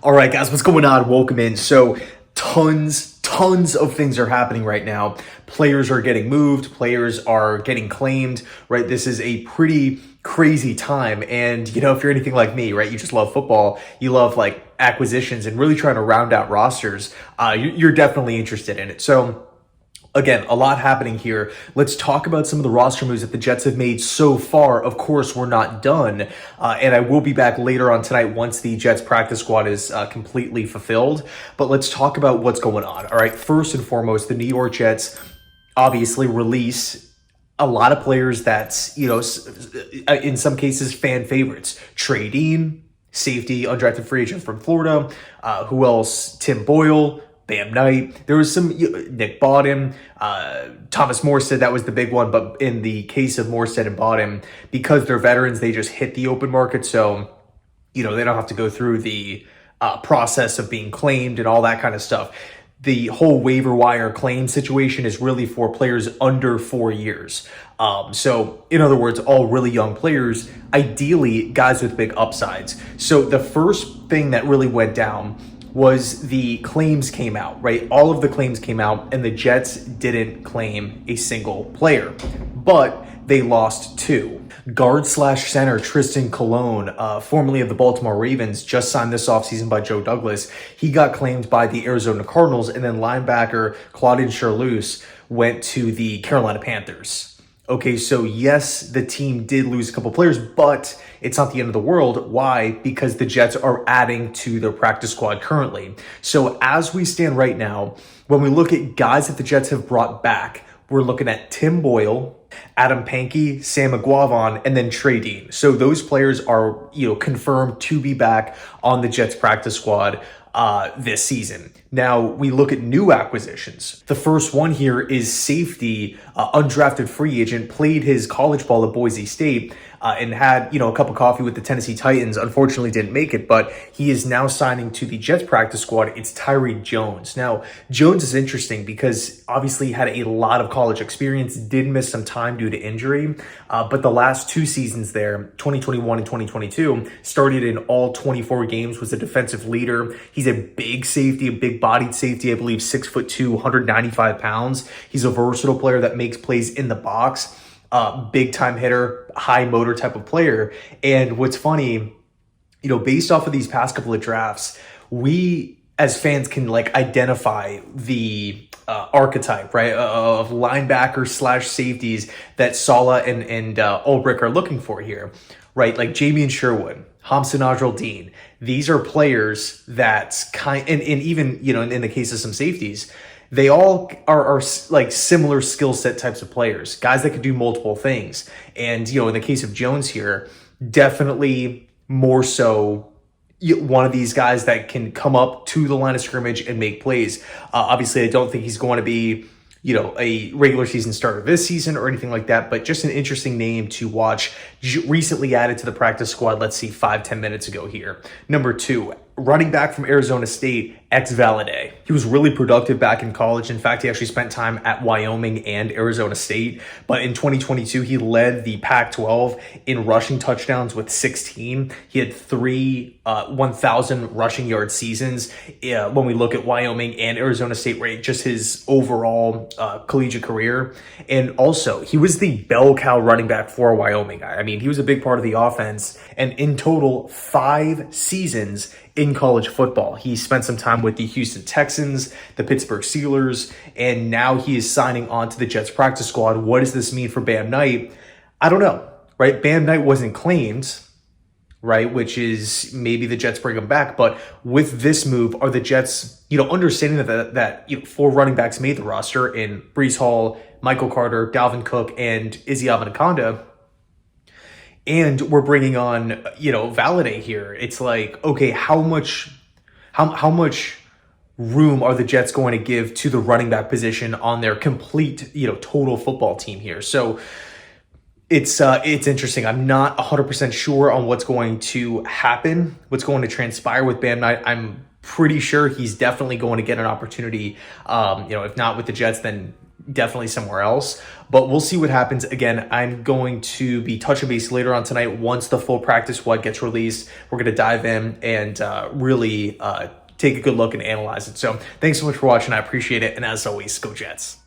All right, guys, what's going on? Welcome in. So tons of things are happening right now. Players are getting moved. Players are getting claimed, right? This is a pretty crazy time. And, if you're anything like me, right, you just love football. You love like acquisitions and really trying to round out rosters. You're definitely interested in it. So, again, a lot happening here. Let's talk about some of the roster moves that the Jets have made so far. Of course, we're not done. And I will be back later on tonight once the Jets practice squad is completely fulfilled. But let's talk about what's going on. All right, first and foremost, the New York Jets obviously release a lot of players that's, in some cases, fan favorites. Trey Dean, safety, undrafted free agent from Florida. Who else? Tim Boyle. Bam Knight. There was some Nick Bawden, Thomas Morstead, that was the big one. But in the case of Morstead and Bawden, because they're veterans, they just hit the open market. So, they don't have to go through the process of being claimed and all that kind of stuff. The whole waiver wire claim situation is really for players under 4 years. So, in other words, all really young players, ideally guys with big upsides. So the first thing that really went down was the claims came out, right? All of the claims came out and the Jets didn't claim a single player, but they lost two. Guard/center Tristan Colon, formerly of the Baltimore Ravens, just signed this offseason by Joe Douglas. He got claimed by the Arizona Cardinals, and then linebacker Claudine Charlouse went to the Carolina Panthers. Okay, so yes, the team did lose a couple players, but it's not the end of the world. Why? Because the Jets are adding to their practice squad currently. So as we stand right now, when we look at guys that the Jets have brought back, we're looking at Tim Boyle, Adam Pankey, Sam Eguavoen, and then Trey Dean. So those players are, confirmed to be back on the Jets practice squad this season. Now we look at new acquisitions. The first one here is safety, undrafted free agent, played his college ball at Boise State, and had, a cup of coffee with the Tennessee Titans. Unfortunately didn't make it, but he is now signing to the Jets practice squad. It's Tyreque Jones. Now, Jones is interesting because obviously he had a lot of college experience, did miss some time due to injury, but the last two seasons there, 2021 and 2022, started in all 24 games, was a defensive leader. He's a big safety, a big bodied safety, I believe 6'2", 195 pounds. He's a versatile player that makes plays in the box. Big time hitter, high motor type of player. And what's funny, based off of these past couple of drafts, we as fans can identify the archetype, right, of linebacker/safeties that Saleh and Ulbrich are looking for here, right? Like Jamian Sherwood, Hamza Nasruddin. These are players that and even, in the case of some safeties, they all are like similar skill set types of players, guys that can do multiple things. And, in the case of Jones here, definitely more so one of these guys that can come up to the line of scrimmage and make plays. Obviously, I don't think he's going to be, a regular season starter this season or anything like that, but just an interesting name to watch. Recently added to the practice squad, let's see, 5-10 minutes ago here. Number 2, running back from Arizona State, Xazavian Valladay. He was really productive back in college. In fact, he actually spent time at Wyoming and Arizona State. But in 2022, he led the Pac-12 in rushing touchdowns with 16. He had 3 1,000 rushing yard seasons. When we look at Wyoming and Arizona State, right, just his overall collegiate career. And also, he was the bell cow running back for Wyoming. I mean, he was a big part of the offense. And in total, 5 seasons in college football. He spent some time with the Houston Texans, the Pittsburgh Steelers, and now he is signing on to the Jets practice squad. What does this mean for Bam Knight? I don't know, right? Bam Knight wasn't claimed, right? Which is maybe the Jets bring him back. But with this move, are the Jets, understanding that 4 running backs made the roster in Breece Hall, Michael Carter, Dalvin Cook, and Izzy Abanikanda, and we're bringing on, Valladay here. It's like, okay, how much room are the Jets going to give to the running back position on their complete, total football team here? So it's interesting. I'm not 100% sure on what's going to happen, what's going to transpire with Bam Knight. I'm pretty sure he's definitely going to get an opportunity. If not with the Jets, then definitely somewhere else. But we'll see what happens. Again, I'm going to be touching base later on tonight once the full practice squad gets released. We're going to dive in and really take a good look and analyze it. So thanks so much for watching. I appreciate it. And as always, go Jets.